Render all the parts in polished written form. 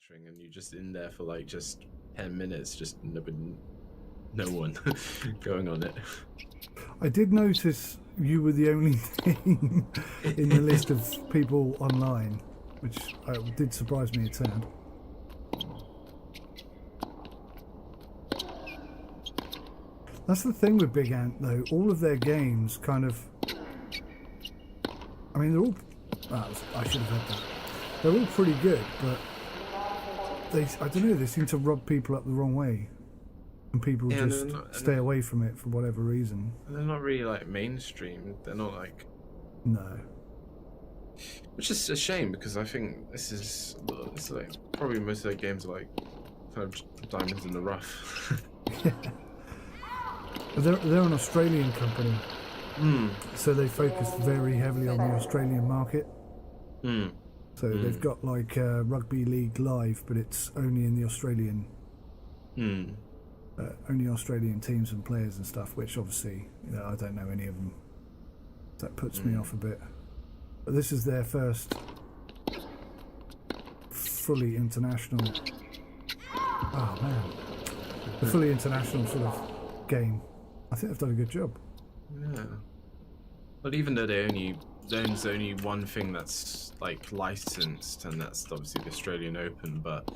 monitoring, and you're just in there for like just 10 minutes, just no one going on it. I did notice you were the only thing in the list of people online, which did surprise me a tad. That's the thing with Big Ant, though. All of their games kind of... I mean, they're all... I should have had that. They're all pretty good, but I don't know, they seem to rub people up the wrong way. And people just stay away from it for whatever reason. They're not really like mainstream. They're not like... No. Which is a shame, because I think it's like probably most of their games are like kind of diamonds in the rough. Yeah. They're an Australian company, so they focus very heavily on the Australian market. So they've got like Rugby League Live, but it's only in the Australian, only Australian teams and players and stuff. Which obviously, I don't know any of them. That puts me off a bit. But this is their first fully international. Oh man, a fully international sort of game. I think they've done a good job. Yeah. But even though there's only one thing that's like licensed, and that's obviously the Australian Open, but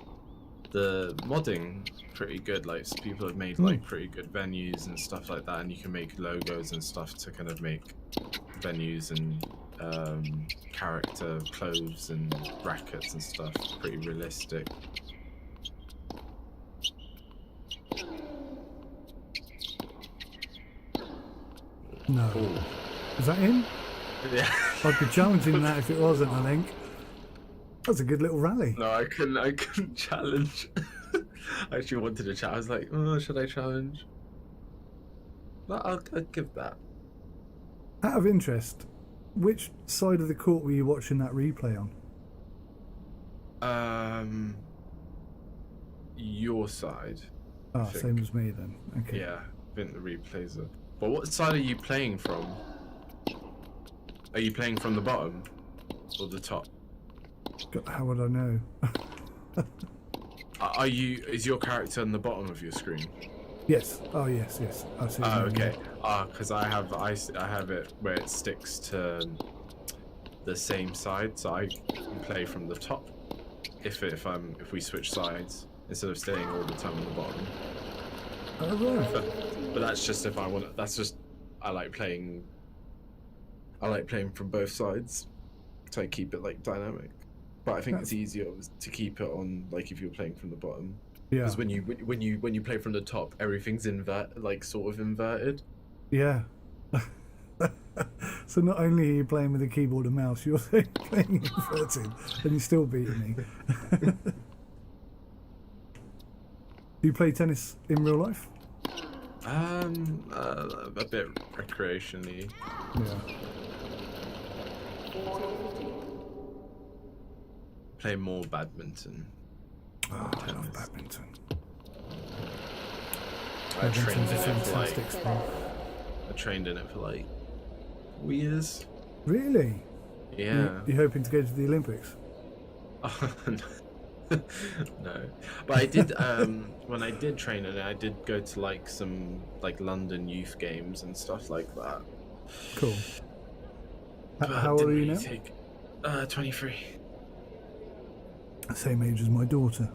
the modding pretty good. Like people have made like pretty good venues and stuff like that, and you can make logos and stuff to kind of make venues and character clothes and brackets and stuff pretty realistic. No. Ooh. Is that in? Yeah. I'd be challenging that if it wasn't, I think. That's a good little rally. No, I couldn't challenge. I actually wanted to chat. I was like, oh, should I challenge? But I'd give that. Out of interest, which side of the court were you watching that replay on? Your side. Oh, same as me then. Okay. Yeah, I think the replays are... But what side are you playing from? Are you playing from the bottom or the top? How would I know? Is your character on the bottom of your screen? Yes. Oh, yes. I see. Oh, okay. Because I have it where it sticks to the same side, so I can play from the top. If we switch sides instead of staying all the time on the bottom. Oh, right. But that's just if I want. That's just I like playing from both sides, so I keep it like dynamic. But I think it's easier to keep it on like if you're playing from the bottom. Yeah. Because when you play from the top, everything's sort of inverted. Yeah. So not only are you playing with a keyboard and mouse, you're also playing inverted, and you're still beating me. Do you play tennis in real life? A bit recreationally. Yeah. Play more badminton. Oh, I love badminton. I trained in Badminton's a it for fantastic sport. I trained in it for like 4 years. Really? Yeah. You hoping to go to the Olympics? No, but I did. When I did train in it, I did go to like some like London youth games and stuff like that. Cool. How old are you now? 23. Same age as my daughter.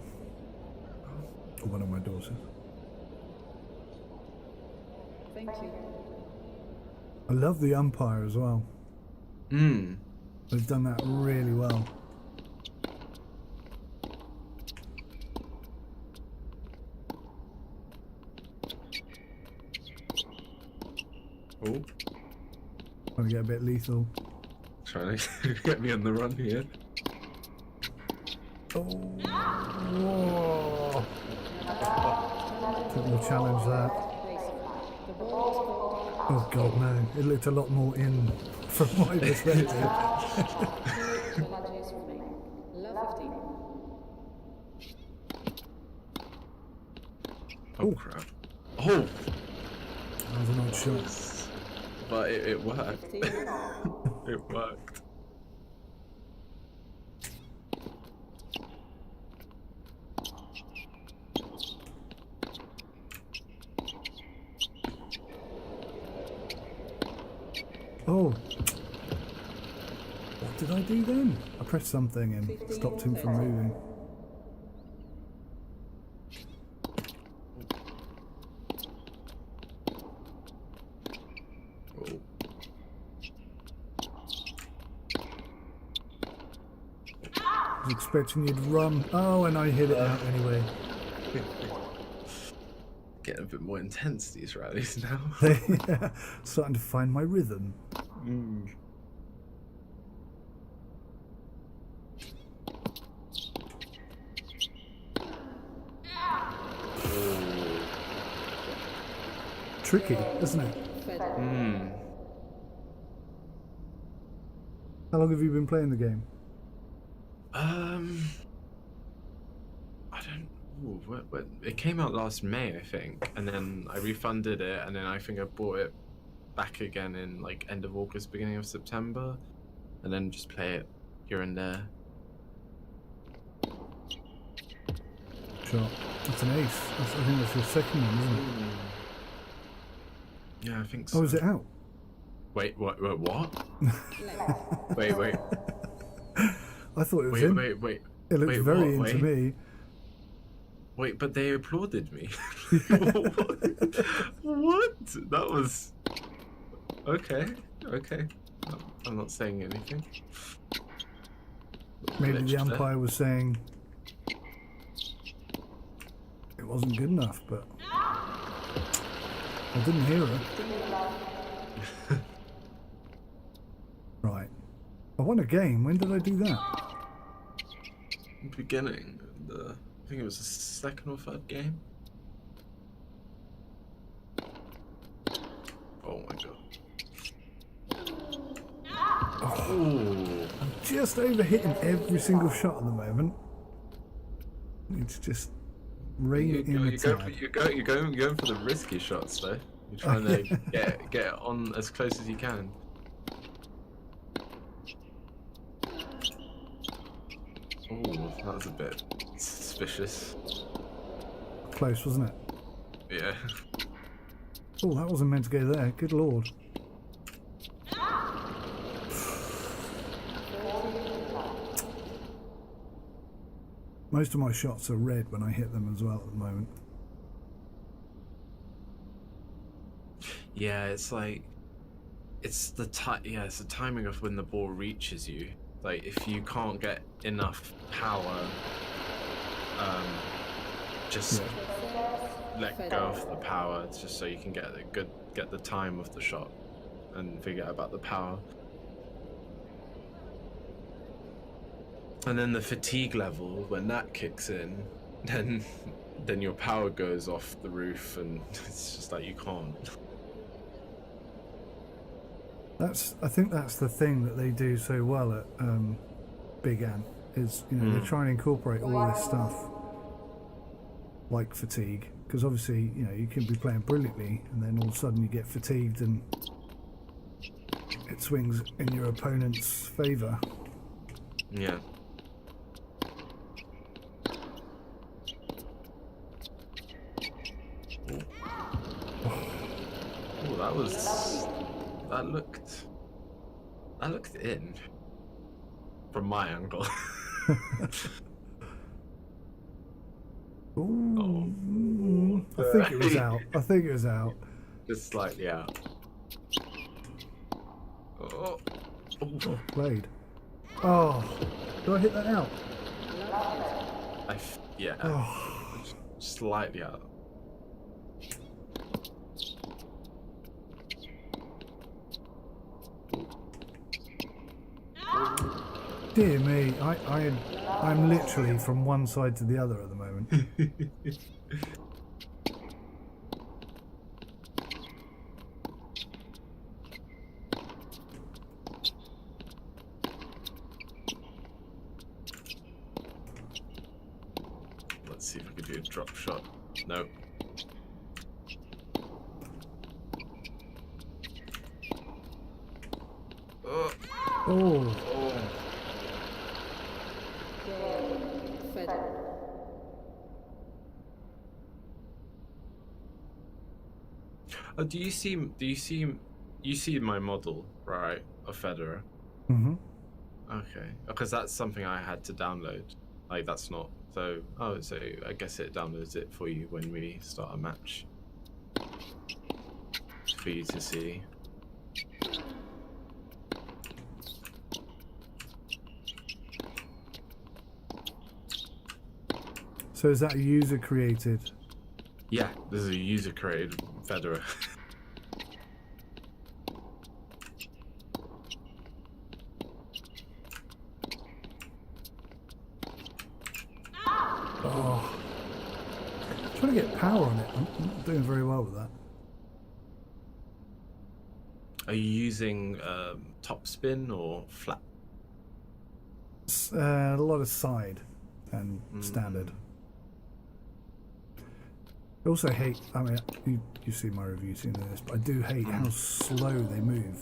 Or one of my daughters. Thank you. I love the umpire as well. They've done that really well. Oh. Trying to get a bit lethal. Trying to get me on the run here. Oh, whoa. I think we'll challenge that. Oh god, no. It looked a lot more in from my perspective. Oh crap. Oh! That was an odd shot. But it worked. It worked. Oh. What did I do then? I pressed something and stopped him from moving. Oh. I was expecting you to run. Oh, and I hit it out anyway. Getting a bit more intense, these rallies now. Yeah, starting to find my rhythm. Mm. Tricky, isn't it? Mm. How long have you been playing the game? I don't. Ooh, it came out last May, I think, and then I refunded it, and then I think I bought it back again in like end of August, beginning of September, and then just play it here and there. Sure. That's an ace. I think that's your second one, isn't it? Yeah, I think so. Oh, is it out? Wait, what? wait. I thought it was in. Wait. It looks very into me. Wait, but they applauded me. What? That was... Okay. I'm not saying anything. Maybe the umpire was saying it wasn't good enough, but I didn't hear her. Right. I won a game. When did I do that? Beginning. I think it was the second or third game. Oh my god. Oh. I'm just over hitting every single shot at the moment. It's just rain in the tab. You're going for the risky shots though. You're trying to get on as close as you can. Oh, that was a bit suspicious. Close, wasn't it? Yeah. Oh, that wasn't meant to go there. Good lord. Most of my shots are red when I hit them as well at the moment. Yeah, it's like it's the timing of when the ball reaches you. Like if you can't get enough power, just let go of the power just so you can get the time of the shot and figure out about the power. And then the fatigue level, when that kicks in, then your power goes off the roof and it's just like you can't. I think that's the thing that they do so well at Big Ant is, you know, they try and incorporate all this stuff like fatigue, because obviously, you know, you can be playing brilliantly and then all of a sudden you get fatigued and it swings in your opponent's favour. Yeah. Oh, that looked in from my angle. Ooh, I think it was out. I think it was out. Just slightly out. Oh. Oh, played. Oh, did I hit that out? Yeah. Oh. Slightly out. Dear me, I'm literally from one side to the other at the moment. Let's see if we can do a drop shot. Nope. Oh. Oh, do you see you see my model, right, of Federer? Mm-hmm. Okay, because that's something I had to download. Like, that's not... So, oh, so I guess it downloads it for you when we start a match. For you to see. So is that a user created? Yeah, this is a user created Federer. Oh, I'm trying to get power on it. I'm not doing very well with that. Are you using top spin or flat? A lot of side and standard. I also hate, I mean, you see my review seen this, but I do hate how slow they move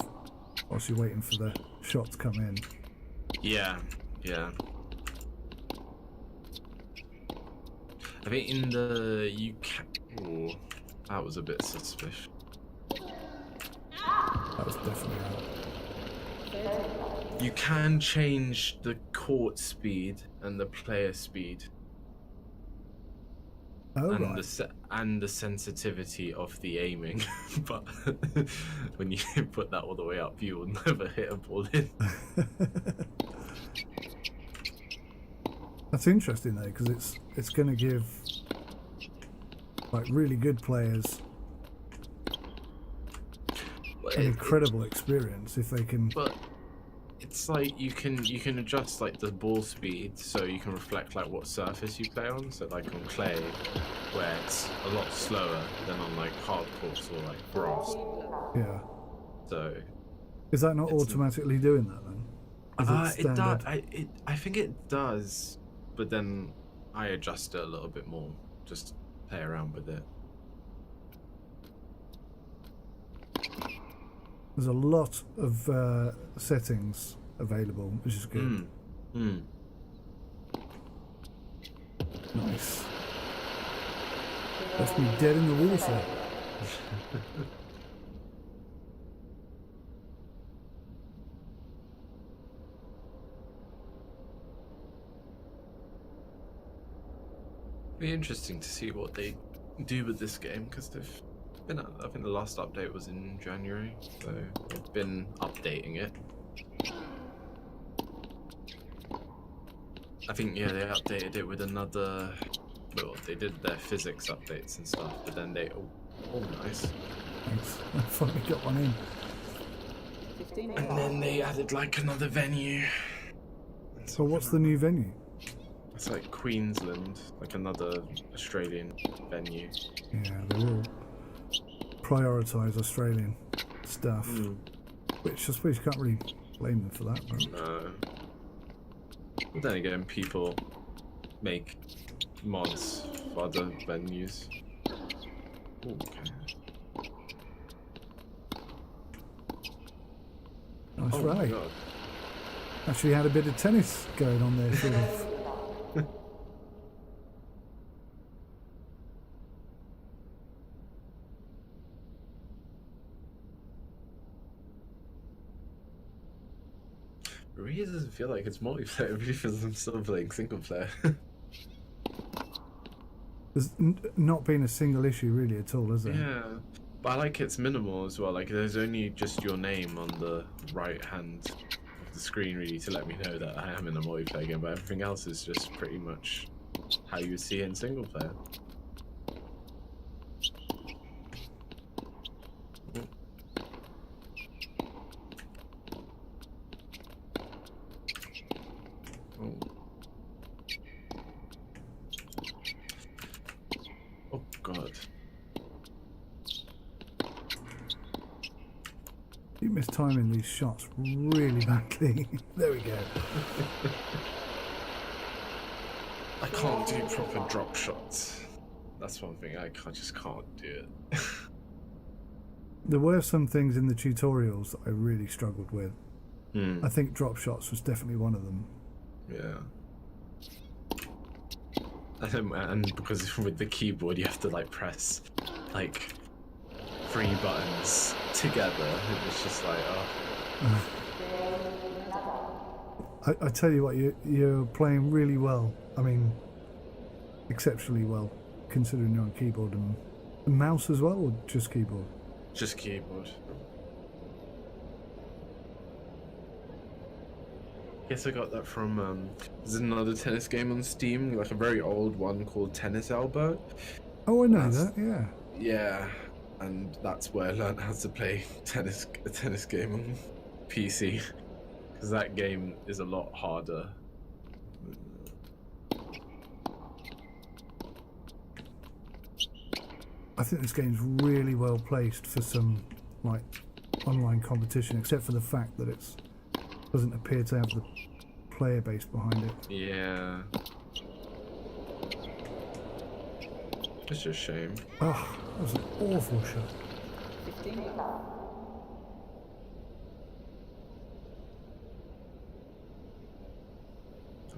whilst you're waiting for the shot to come in. Yeah, yeah. I think in the UK... Oh, that was a bit suspicious. That was definitely out. You can change the court speed and the player speed. Oh, and right. the sensitivity of the aiming, but when you put that all the way up, you will never hit a ball in. That's interesting though, because it's going to give like really good players an incredible experience if they can. But it's like you can adjust like the ball speed so you can reflect like what surface you play on. So like on clay, where it's a lot slower than on like hard courts or like grass. Yeah. So is that not automatically doing that then? It does. I think it does, but then I adjust it a little bit more, just play around with it. There's a lot of settings available, which is good. Nice. That's me dead in the water. Be interesting to see what they do with this game, because they've been, I think the last update was in January, so they've been updating it. I think, yeah, they updated it with another... Well, they did their physics updates and stuff, but then they... Oh, nice. Thanks. I finally got one in. And then they added, like, another venue. So what's the new venue? It's like Queensland, like another Australian venue. Yeah, they all prioritise Australian stuff, which I suppose you can't really blame them for that. But... No. But then again, people make mods for other venues. Ooh, okay. Nice Oh rally. my God. Actually had a bit of tennis going on there, sort of. It really doesn't feel like it's multiplayer. It really feels I'm still playing single player. There's not been a single issue really at all, is there? Yeah, but I like it's minimal as well. Like there's only just your name on the right hand of the screen really to let me know that I am in a multiplayer game, but everything else is just pretty much how you would see it in single player. Oh God. You mistiming these shots really badly. There we go. I can't do proper drop shots. That's one thing I just can't do it. There were some things in the tutorials that I really struggled with. I think drop shots was definitely one of them. Yeah. And because with the keyboard you have to like press like three buttons together. And it's just like, oh. I tell you what, you're playing really well. I mean, exceptionally well, considering you're on keyboard and mouse as well, or just keyboard? Just keyboard. Guess I got that from there's another tennis game on Steam, like a very old one called Tennis Elbow. Oh, I know that. Yeah. Yeah, and that's where I learned how to play a tennis game on PC, because that game is a lot harder. I think this game's really well placed for some like online competition, except for the fact that it doesn't appear to have the player base behind it. Yeah. It's just a shame. Oh, that was an awful shot. 15.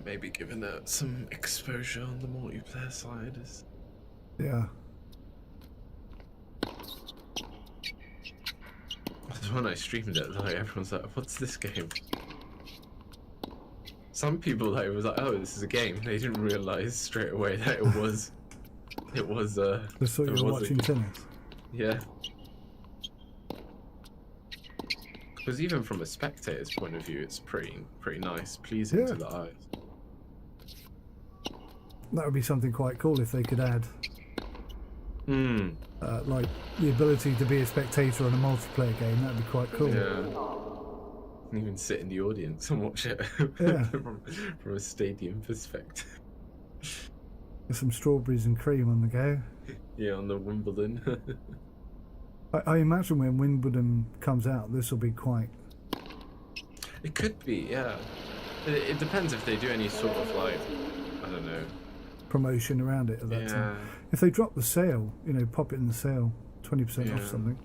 Maybe giving it some exposure on the multiplayer side is... Yeah. When I streamed it, like everyone's like, "What's this game?" Some people like was like, "Oh, this is a game." They didn't realize straight away that it was. They thought you were watching tennis. Yeah. Because even from a spectator's point of view, it's pretty nice, pleasing to the eyes. That would be something quite cool if they could add. Like the ability to be a spectator on a multiplayer game. That'd be quite cool. Yeah. And even sit in the audience and watch it Yeah. from a stadium perspective. With some strawberries and cream on the go. Yeah, on the Wimbledon. I imagine when Wimbledon comes out, this will be quite... It could be, yeah. It depends if they do any sort of like, I don't know, promotion around it at that time. If they drop the sale, you know, pop it in the sale, 20% off something.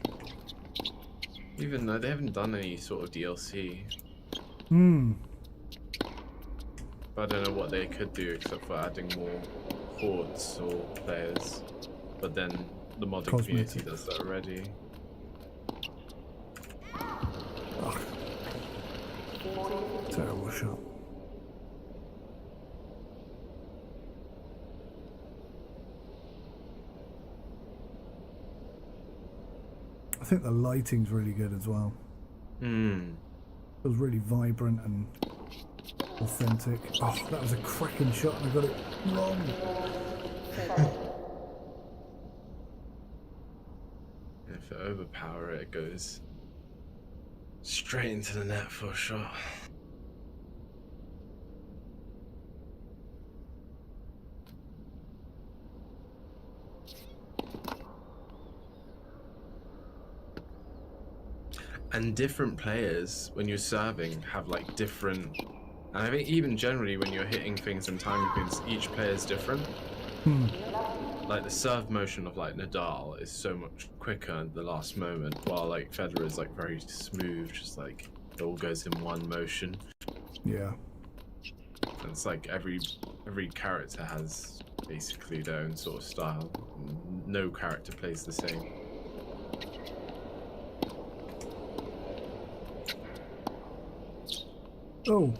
Even though they haven't done any sort of DLC. But I don't know what they could do except for adding more hordes or players. But then the modding community does that already. Oh. Terrible shot. I think the lighting's really good as well. It was really vibrant and authentic. Oh, that was a cracking shot and I got it wrong. If I overpower it, it goes straight into the net for a shot. And different players, when you're serving, have like different... And I think even generally when you're hitting things and timing things, each player is different. Like the serve motion of like Nadal is so much quicker at the last moment, while like Federer is like very smooth, just like it all goes in one motion. Yeah. And it's like every character has basically their own sort of style. No character plays the same. Oh.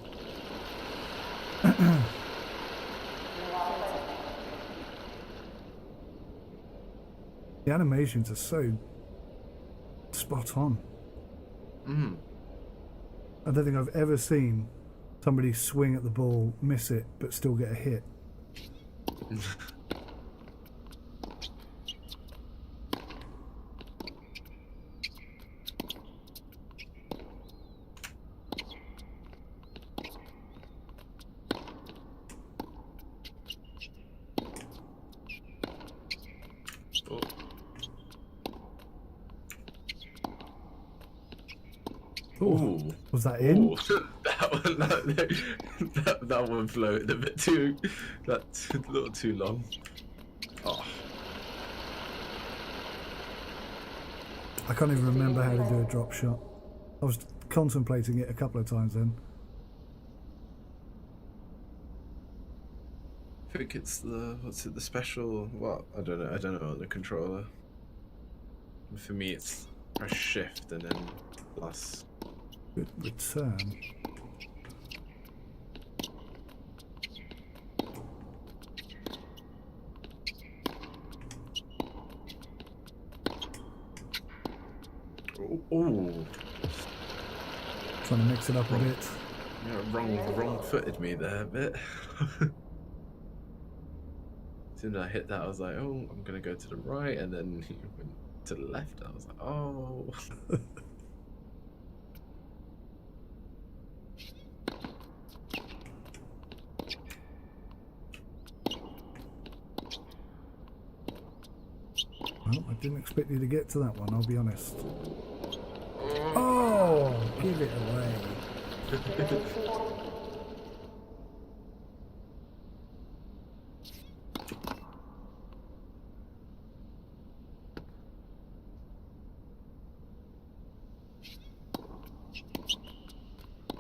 The animations are so spot on. I don't think I've ever seen somebody swing at the ball, miss it, but still get a hit. Ooh. Was that in? Ooh. that one floated a bit too. That's a little too long. Oh. I can't even remember how to do a drop shot. I was contemplating it a couple of times then. I think it's the the special. What I don't know on the controller. For me, it's press shift and then plus. Good return. Ooh. Trying to mix it up a bit. Yeah, wrong-footed me there a bit. As soon as I hit that, I was like, oh, I'm gonna go to the right, and then he went to the left. I was like, oh. Well, I didn't expect you to get to that one, I'll be honest. Oh, give it away.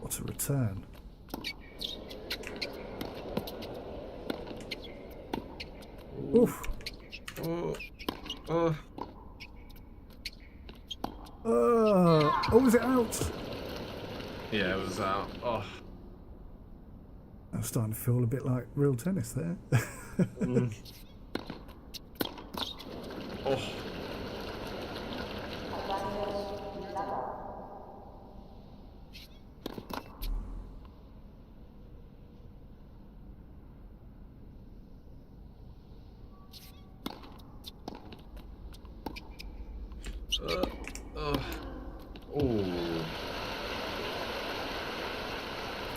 What's a return? Oof. Oh, was it out? Yeah, it was out. Oh. I'm starting to feel a bit like real tennis there. Oh.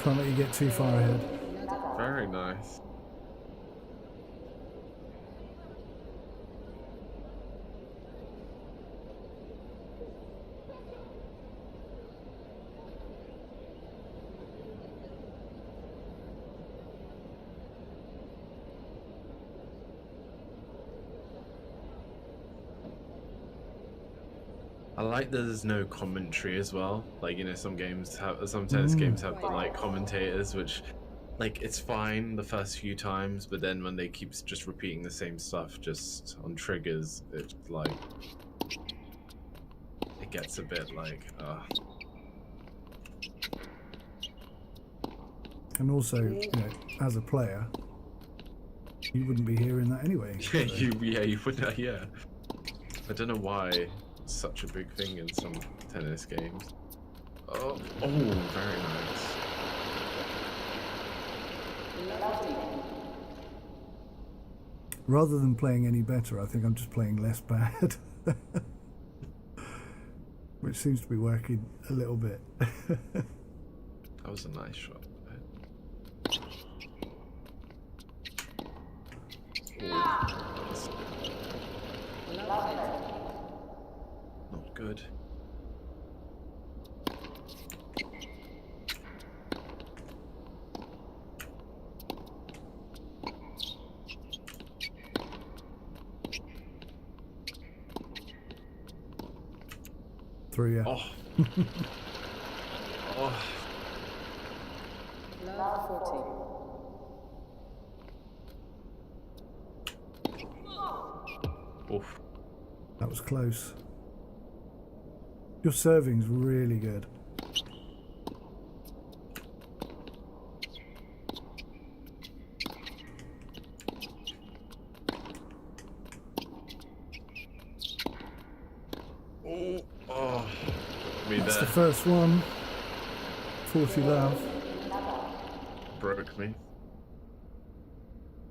Can't let you get too far ahead. Very nice. I like that there's no commentary as well. Like, you know, some games have, some tennis games have the like commentators, which, like, it's fine the first few times, but then when they keep just repeating the same stuff just on triggers, it's like, it gets a bit like, And also, you know, as a player, you wouldn't be hearing that anyway. Yeah, you would, yeah. I don't know why it's such a big thing in some tennis games. Oh, very nice. Rather than playing any better, I think I'm just playing less bad. Which seems to be working a little bit. That was a nice shot. Not good. Through you. Oh. Oh. Love 14. Oof. That was close. Your serving's really good. Oh. Me That's there. the first one. 40 love. Broke me.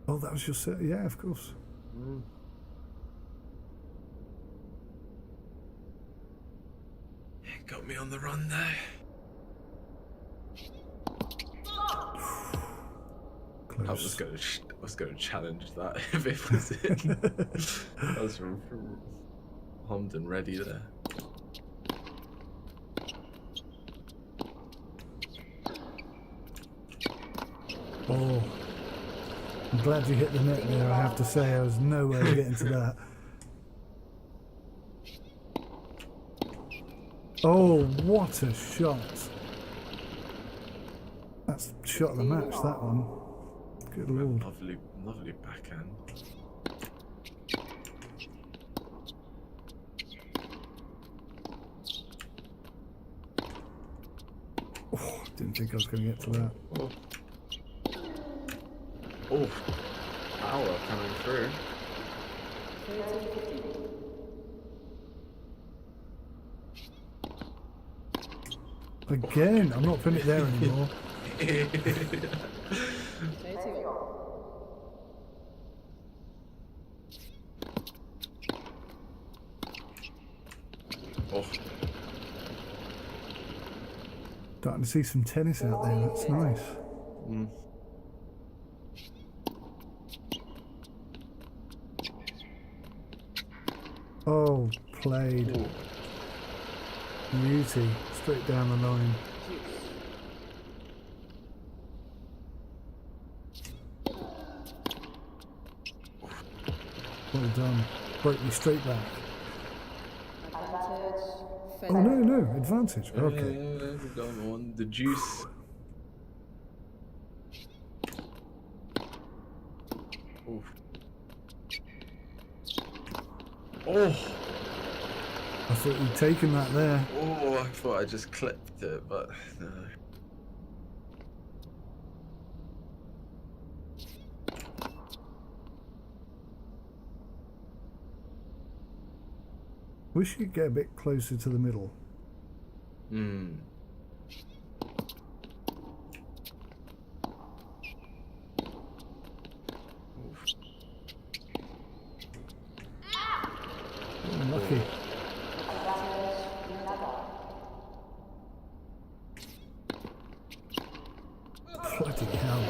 Oh, that was your set. Yeah, of course. Got me on the run there. Close. I was going to challenge that if it was in. I was armed and ready there. Oh, I'm glad you hit the net there. I have to say, I was nowhere to get into that. Oh, what a shot! That's shot of the match, that one. Good lord. Lovely backhand. Didn't think I was going to get to that. Oh. Oh. Power coming through. Again, I'm not putting it there anymore. Oh. Starting to see some tennis out there, that's nice. Mm. Oh, played. Ooh. Beauty, straight down the line. Well done. Broke me straight back. Oh no, advantage. Okay. We've gone on the juice. Ooh. Oh! I thought you'd taken that there. Oh, I thought I just clipped it, but no. Wish you'd get a bit closer to the middle. Hmm. Lucky. Bloody hell.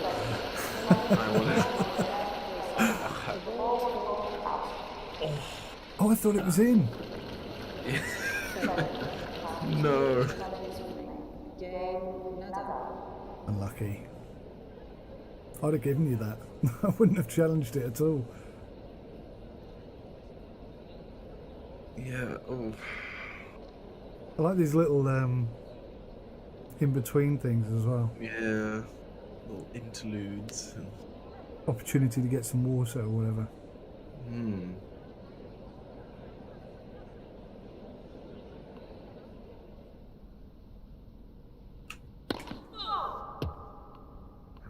Oh, I thought it was in. No. Unlucky. I'd have given you that. I wouldn't have challenged it at all. Yeah, oh. I like these little in-between things as well. Yeah. Little interludes. And... Opportunity to get some water or whatever. Hmm.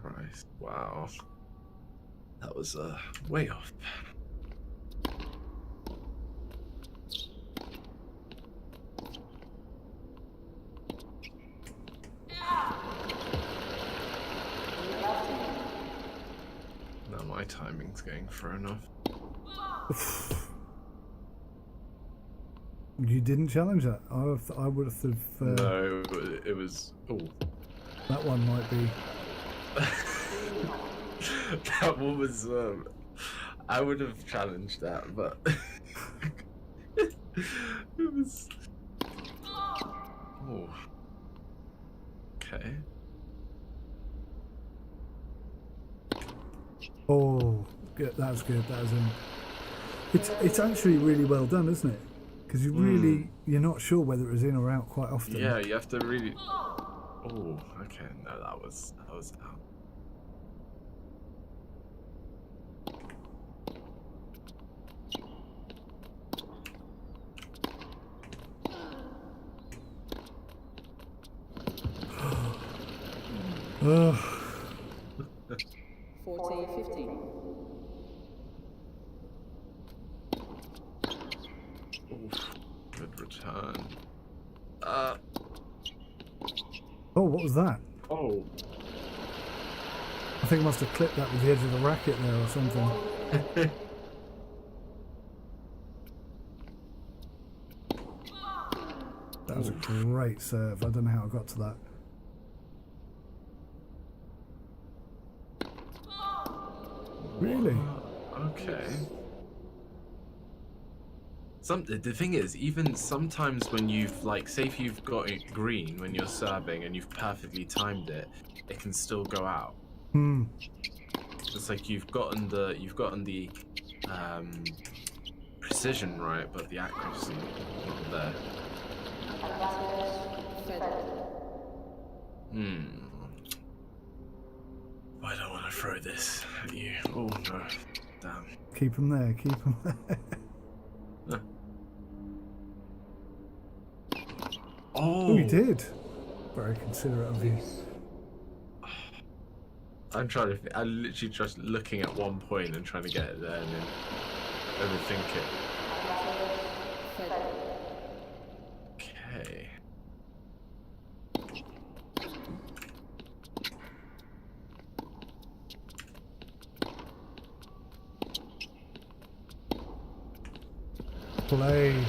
Christ, wow. That was way off. Now my timing's going for enough. You didn't challenge that. I would have. No, it was. Oh. That one might be. That one was. I would have challenged that, but it was. Oh. Okay. Oh, good. That was good. That was in. It's actually really well done, isn't it? Because you're not sure whether it was in or out quite often. Yeah, you have to really. Oh, okay. No, that was out. Ugh. 40-15. Good return. Oh, what was that? Oh. I think I must have clipped that with the edge of the racket there or something. That was a great serve. I don't know how I got to that. Really? Okay. The thing is, even sometimes when you've, like, say if you've got it green when you're serving and you've perfectly timed it, it can still go out. Hmm. It's like you've gotten the precision right, but the accuracy not there. Hmm. I don't want to throw this at you. Oh no. Damn. Keep them there. Keep them there. Oh, Oh, you did. Very considerate of you. I'm trying to. I'm literally just looking at one point and trying to get it there, and then overthink it. Okay. Played.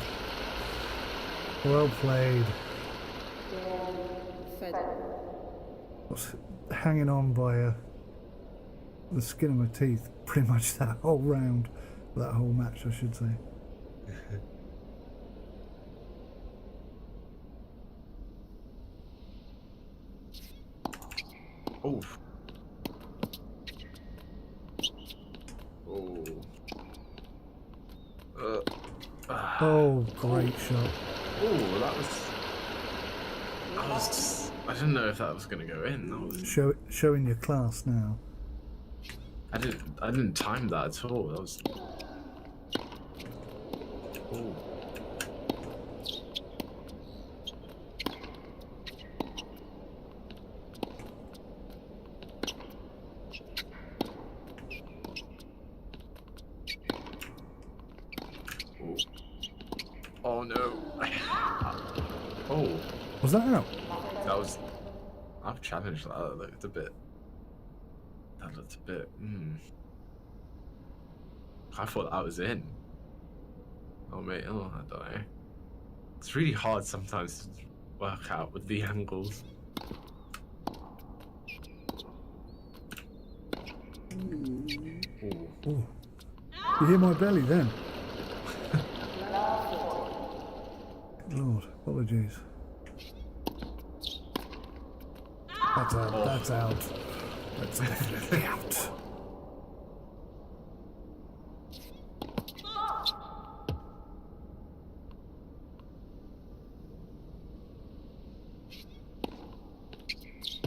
Well played. Was hanging on by the skin of my teeth pretty much that whole round, that whole match I should say. Oh. Oh. Oh, great shot. Oh, that was. I didn't know if that was going to go in. That was. Showing your class now. I didn't time that at all. That was. Oh. Oh no. Oh. Was that out? That was. I've challenged that. That looked a bit. I thought that was in. Oh mate, oh I don't know. It's really hard sometimes to work out with the angles. Ooh. You hear my belly then? Good Lord, apologies. That's out, that's out. That's definitely out.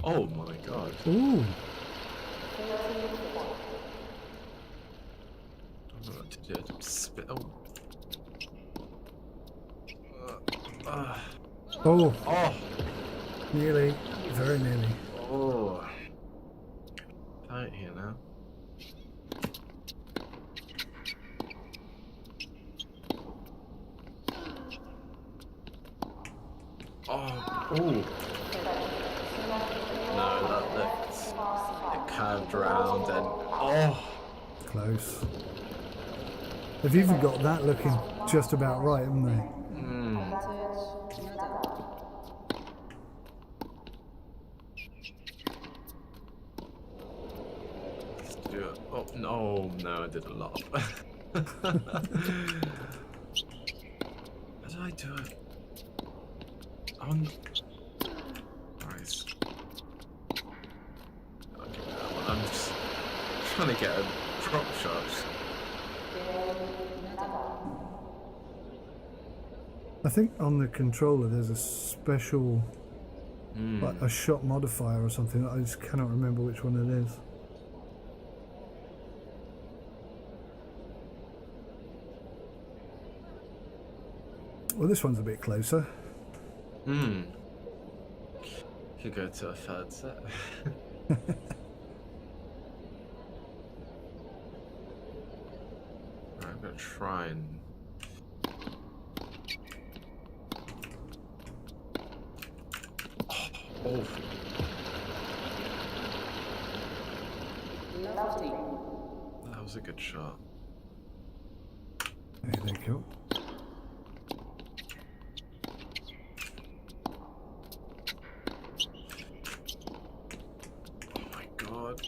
Oh my god. Ooh. I don't know what to do. Spit. Oh. Oh. Oh. Nearly. Very nearly. Oh. Tight here now. Oh. Oh. No, that looked. It curved around and. Oh. Close. They've even got that looking just about right, haven't they? Let's do it. Oh no, I did a lot. How did I do it? Nice. Okay, I'm just trying to get a drop shot. I think on the controller there's a special, like a shot modifier or something. I just cannot remember which one it is. Well, this one's a bit closer. Could go to a third set. I'm gonna try and. Oh. That was a good shot. There they go. Oh my god.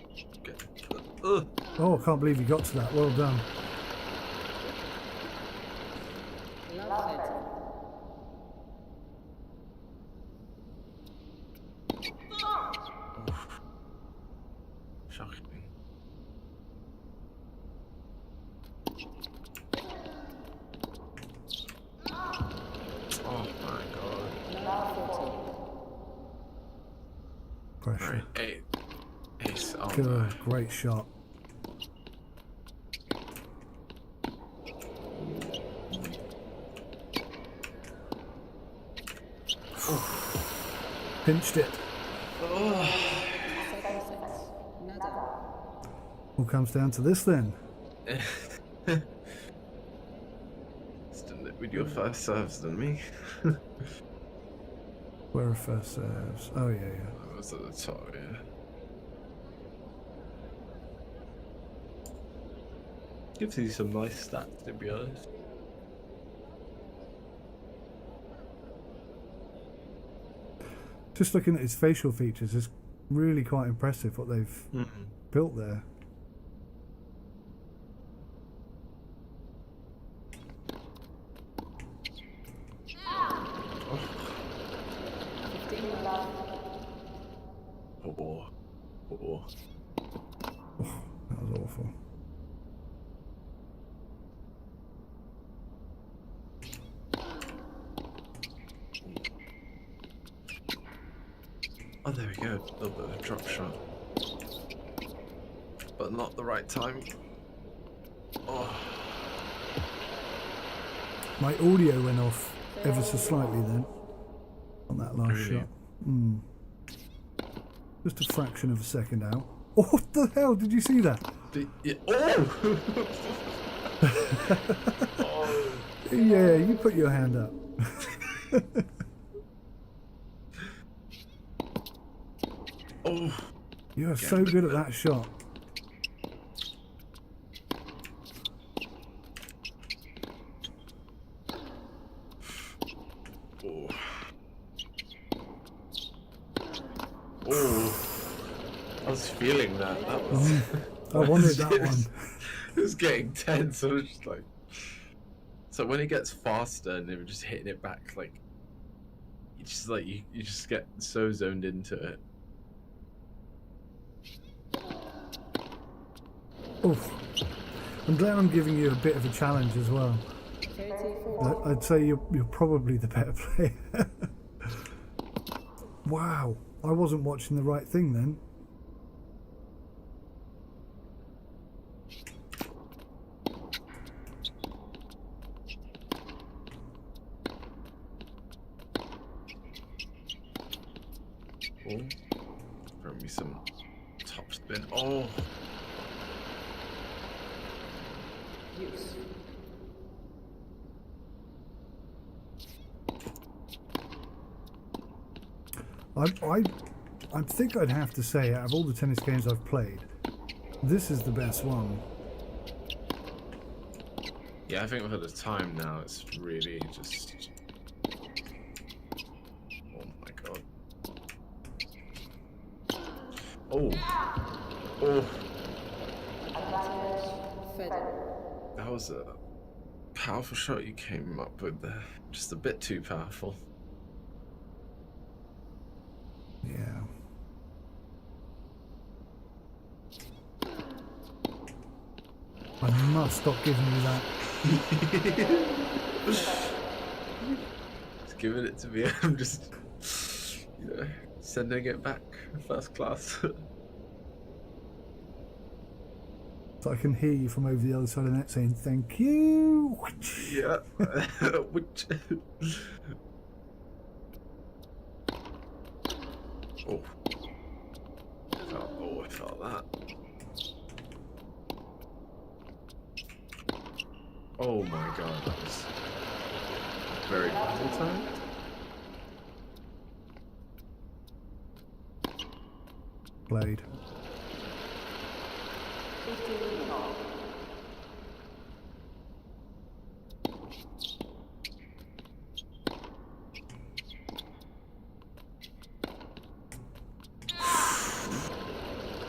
Oh, I can't believe you got to that. Well done. Shocking. Oh my god. Pressure. Right, ace. Oh Good, no. great shot. Pinched it. Oh. comes down to this then. Still with your first serves than me. Where are first serves? Oh yeah, yeah. That was at the top, yeah. Gives you some nice stats, to be honest. Just looking at his facial features, it's really quite impressive what they've built there. Oh. That was awful. Oh, there we go. A little bit of a drop shot. But not the right time. Oh. My audio went off ever so slightly then on that last shot. Just a fraction of a second out. Oh, what the hell? Did you see that? Oh! Yeah, you put your hand up. Oh! You are so good at that shot. Oh, I was feeling that. That was. I wanted that one. It was getting tense. I was just like. So when it gets faster and they were just hitting it back, like, you just like you just get so zoned into it. Oof. I'm glad I'm giving you a bit of a challenge as well. I'd say you're probably the better player. Wow, I wasn't watching the right thing then. Oh, throw me some top spin. Oh. I think I'd have to say, out of all the tennis games I've played, this is the best one. Yeah, I think for the time now, it's really just... Oh my god. Oh. Oh. That was a powerful shot you came up with there. Just a bit too powerful. Yeah. I must stop giving you that. Just giving it to me. I'm just, you know, sending it back first class. So I can hear you from over the other side of the net saying thank you. Yeah. Oh. I felt that. Oh my god, that was very well timed. Played.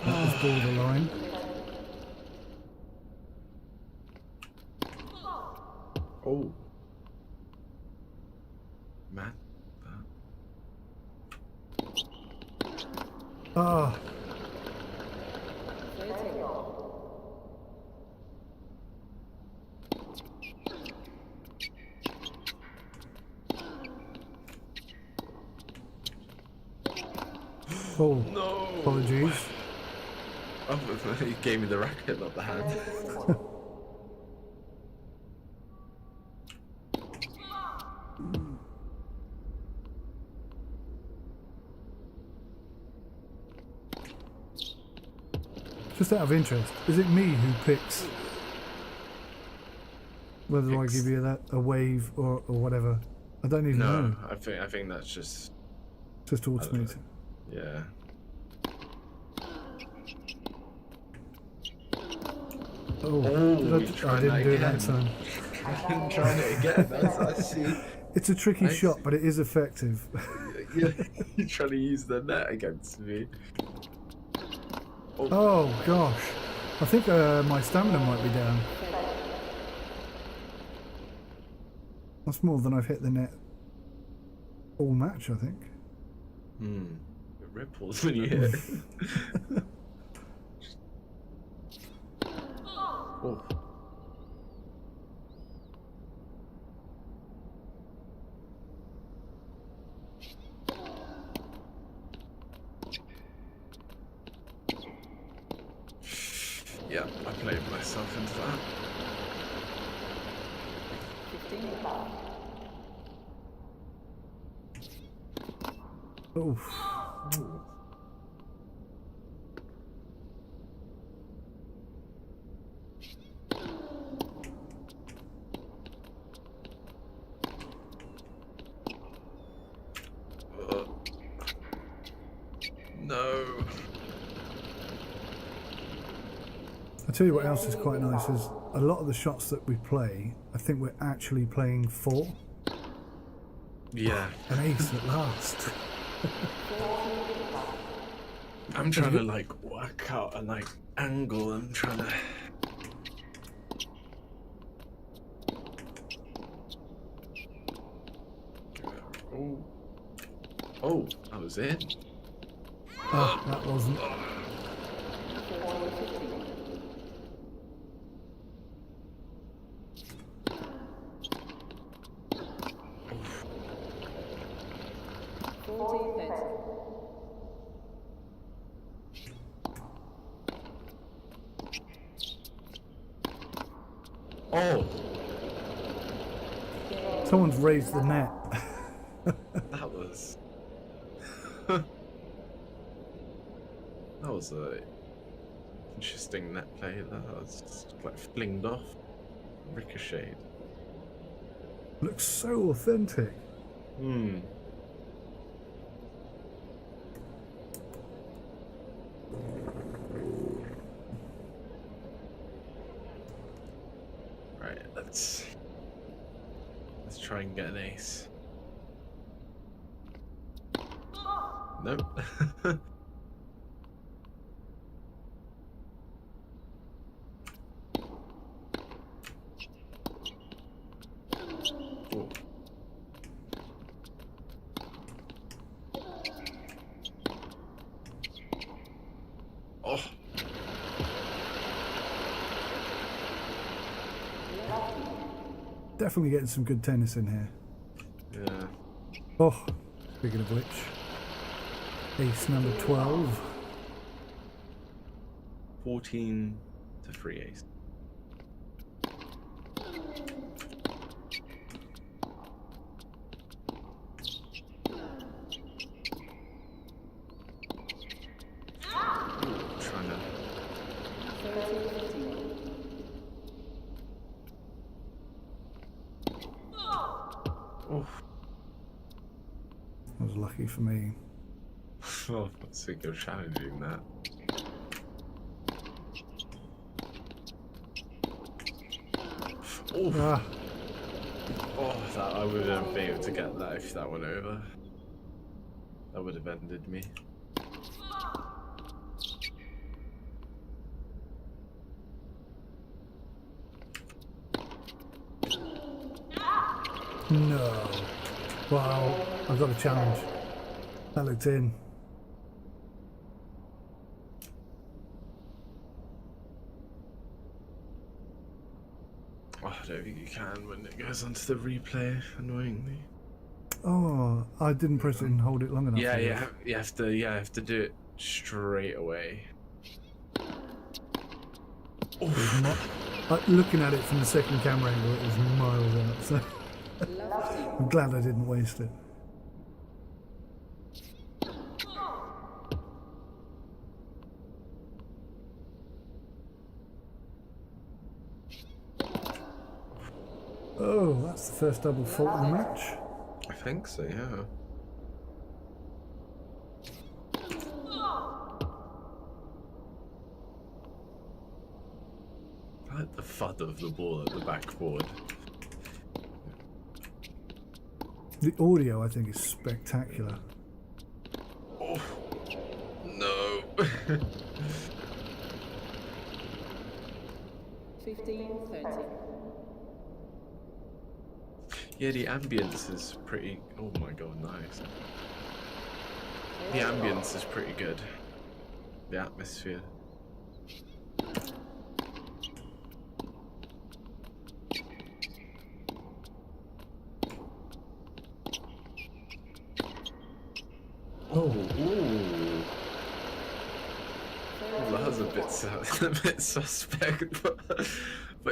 That was borderline. Oh. Man. Ah. Oh, No. apologies. Oh, he gave me the racket, not the hand. Just out of interest, is it me who picks whether I give you a wave or whatever? I don't even know. No, I think that's just automated. Yeah. Oh, I didn't do it that time. I'm trying it again. I see. It's a tricky shot, but it is effective. You're trying to use the net against me. Oh gosh, I think my stamina might be down. That's more than I've hit the net all match, I think. It ripples when you hit it. Oh. Yeah, I played myself into that. 15. Oof. Ooh. No. I tell you what else is quite nice is a lot of the shots that we play, I think we're actually playing for. Yeah. An ace at last. I'm trying to like work out a like angle. I'm trying to. Oh. Oh, that was it. Oh, that wasn't. Oh. Someone's raised the net. That was. That was a interesting net play. That was just like flinged off, ricocheted. Looks so authentic. Right, let's try and get an ace. Nope. Ooh. Oh. Definitely getting some good tennis in here. Yeah. Oh, speaking of which, ace number 12. 14 to 3 ace. Trying to. Oh. That was lucky for me. Oh, I think you're challenging that. Oh. Ah, Oh, that I wouldn't have been able to get that if that went over. That would have ended me. no. Wow, I've got a challenge. That looked in. Oh, I don't think you can when it goes onto the replay, annoyingly. Oh, I didn't press it and hold it long enough. Yeah, you have to do it straight away. Looking at it from the second camera angle, it was miles out, so I'm glad I didn't waste it. Oh, that's the first double fault of the match. I think so, yeah. I like the thud of the ball at the backboard. The audio, I think, is spectacular. Oh, no. 15-30. Yeah, the ambience is pretty... Oh my god, nice. The ambience is pretty good. The atmosphere. Oh, Ooh. Well, that was a bit suspect, but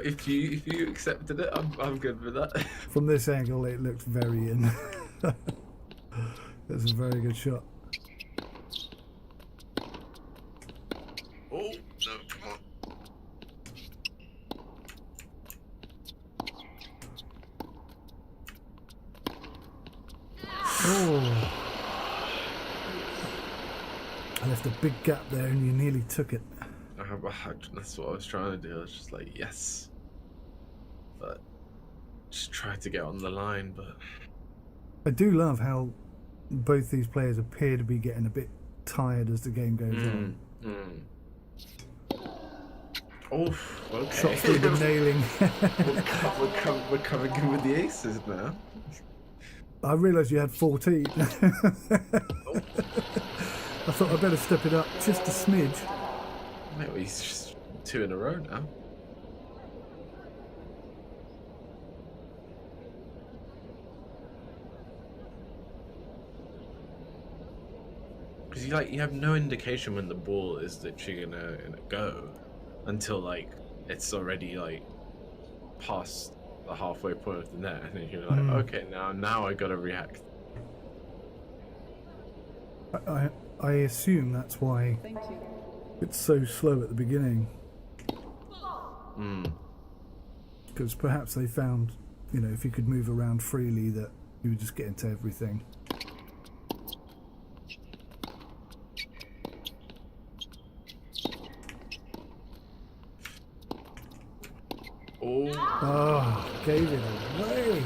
if you accepted it, I'm good with that. from this angle, it looks very in. That's a very good shot. Oh no! Come on. Oh. I left a big gap there and you nearly took it. That's what I was trying to do. I was just like, yes, but just tried to get on the line. But I do love how both these players appear to be getting a bit tired as the game goes on. Oh, okay. Shots through the nailing. we're coming in with the aces now. I realised you had 14. I thought I'd better step it up just a smidge. Mate, well, he's just 2 in a row now. Because you have no indication when the ball is literally gonna go until like it's already like past the halfway point of the net, and then you're like, okay, now I gotta react. I assume that's why Thank you. it's so slow at the beginning. Because perhaps they found, you know, if you could move around freely, that you would just get into everything. Oh, gave it away.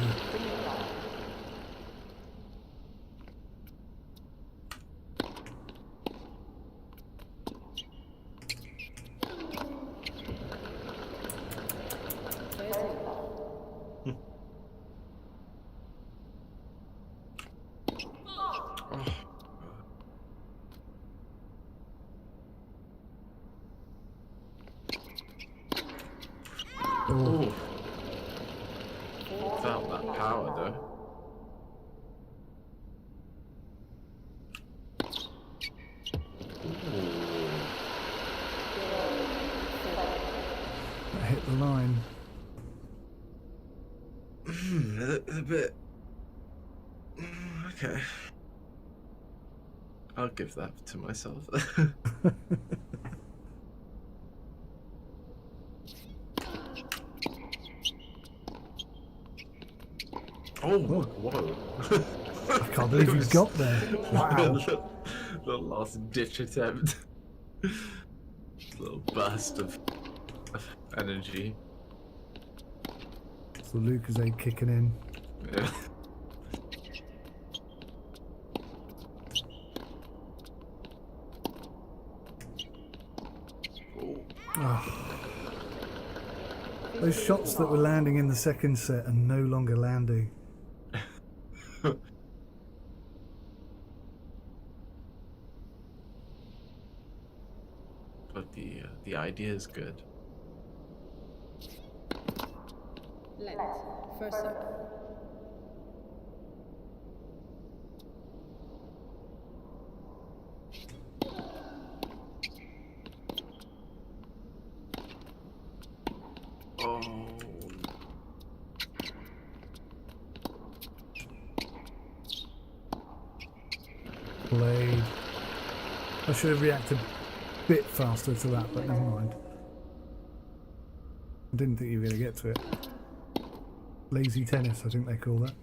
Oh. Felt that power though. That hit the line. A bit. Okay. I'll give that to myself. Oh, whoa. I can't believe you got there. Wow. The last ditch attempt. Little burst of energy. So Lucasade kicking in. Yeah. Oh. Those shots that were landing in the second set are no longer landing. But the idea is good. Lent. First serve. Oh. Played. I should have reacted a bit faster to that, but never mind. I didn't think you were going to get to it. Lazy tennis, I think they call that.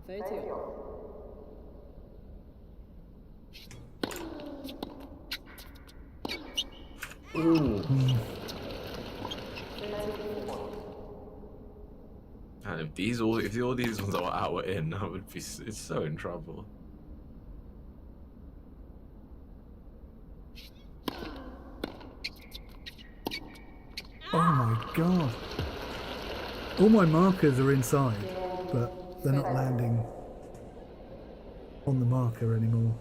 30. Ooh. And if all these ones are out or in, I would be so in trouble. Oh my god. All my markers are inside, but they're not landing on the marker anymore.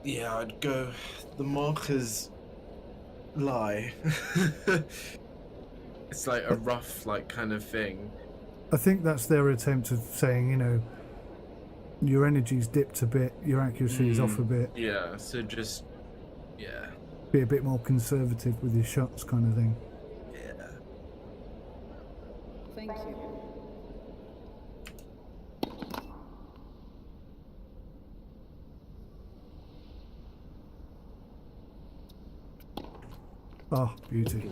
Yeah, I'd go. The markers lie. It's like a rough, like, kind of thing. I think that's their attempt of saying, you know, your energy's dipped a bit, your accuracy is off a bit. Yeah, so just, yeah. Be a bit more conservative with your shots, kind of thing. Yeah. Thank you. Oh, beauty.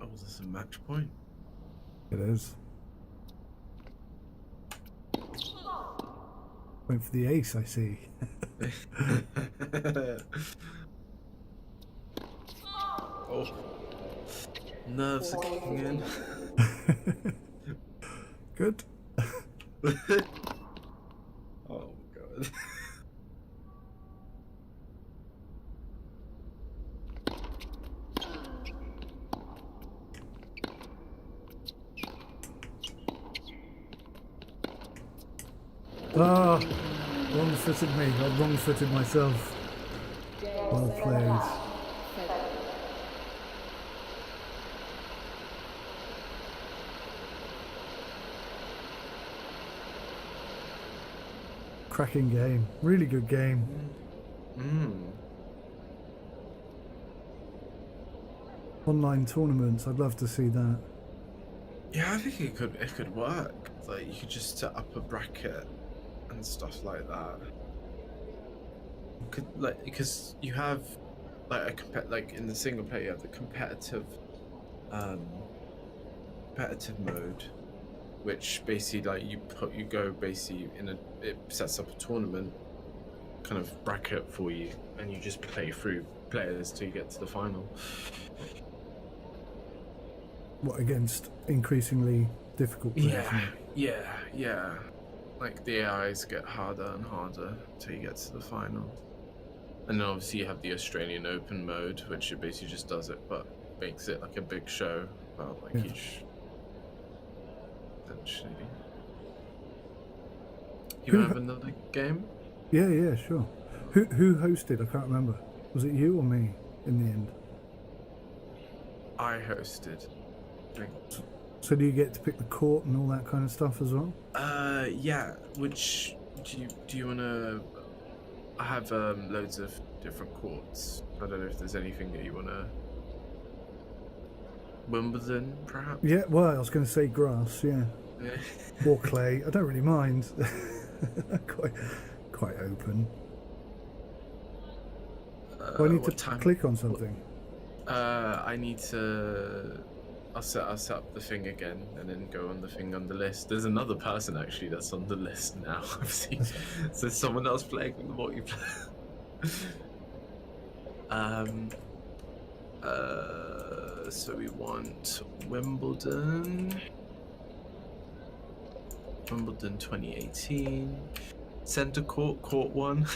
Oh, is this a match point? It is. Went for the ace, I see. Oh. Nerves are kicking in. Good. Oh, God. Ah, wrong-footed me. I wrong-footed myself. Well played. Cracking game. Really good game. Online tournaments, I'd love to see that. Yeah, I think it could work. Like, you could just set up a bracket and stuff like that. Could, like, because you have like like in the single player, you have the competitive mode, which basically like you go basically it sets up a tournament kind of bracket for you, and you just play through players till you get to the final. What, against increasingly difficult players? Yeah. Like, the AIs get harder and harder till you get to the final. And then obviously you have the Australian Open mode, which it basically just does it, but makes it like a big show about like each. Essentially. You have another game? Yeah, sure. Who hosted? I can't remember. Was it you or me in the end? I hosted. So do you get to pick the court and all that kind of stuff as well? Yeah. Which do you wanna? I have loads of different courts. I don't know if there's anything that you wanna. Wimbledon, perhaps. Yeah. Well, I was going to say grass. Yeah. Or clay. I don't really mind. quite open. Do I need to click on something? I need to. I'll set up the thing again and then go on the thing on the list. There's another person actually that's on the list now. I've seen. So there's someone else playing the multiplayer. So we want Wimbledon 2018. Center court 1.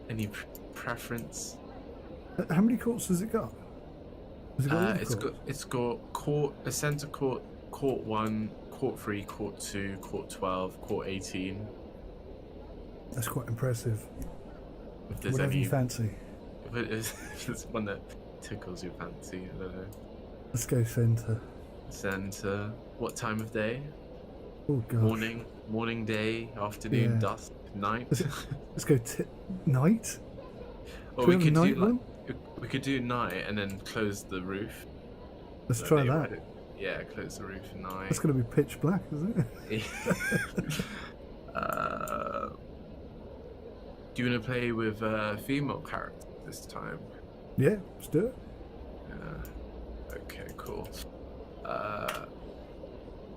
Any preference? How many courts has it got? Has it got It's got a center court Court 1, Court 3, Court 2, Court 12, Court 18. That's quite impressive. If there's Whatever any, you fancy. if there's one that tickles your fancy, I don't know. Let's go centre. Center. What time of day? Oh god. Morning, day, afternoon, Yeah. dusk, night. Let's go night. Or we we have a could do night one? we could do night and then close the roof. Let's So try they that. would- Yeah, close the roof at night. It's going to be pitch black, isn't it? Do you want to play with female characters this time? Yeah, let's do it. Okay, cool.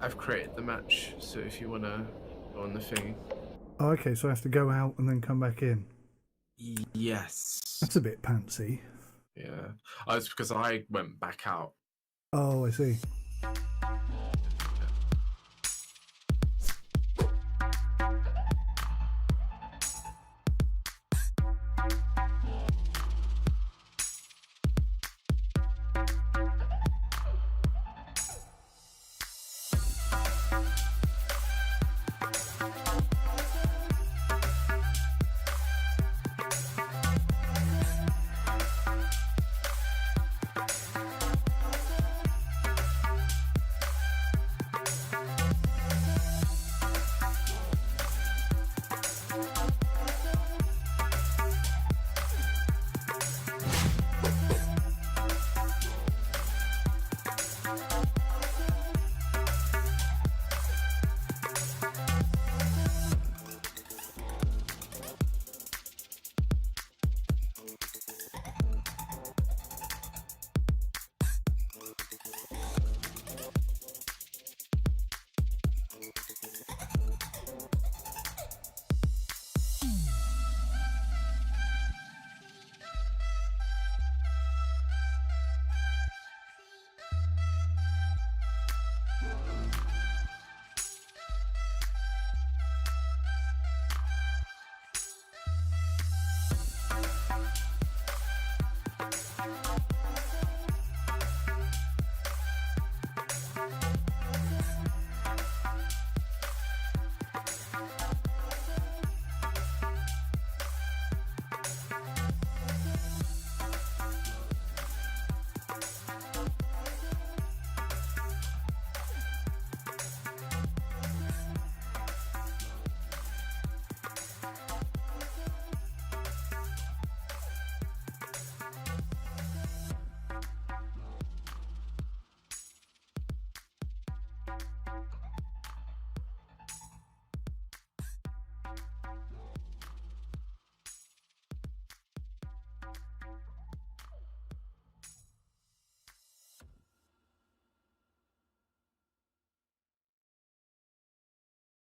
I've created the match, so if you want to go on the thing. Oh, okay, so I have to go out and then come back in. Yes. That's a bit pantsy. Yeah. Oh, it's because I went back out. Oh, I see.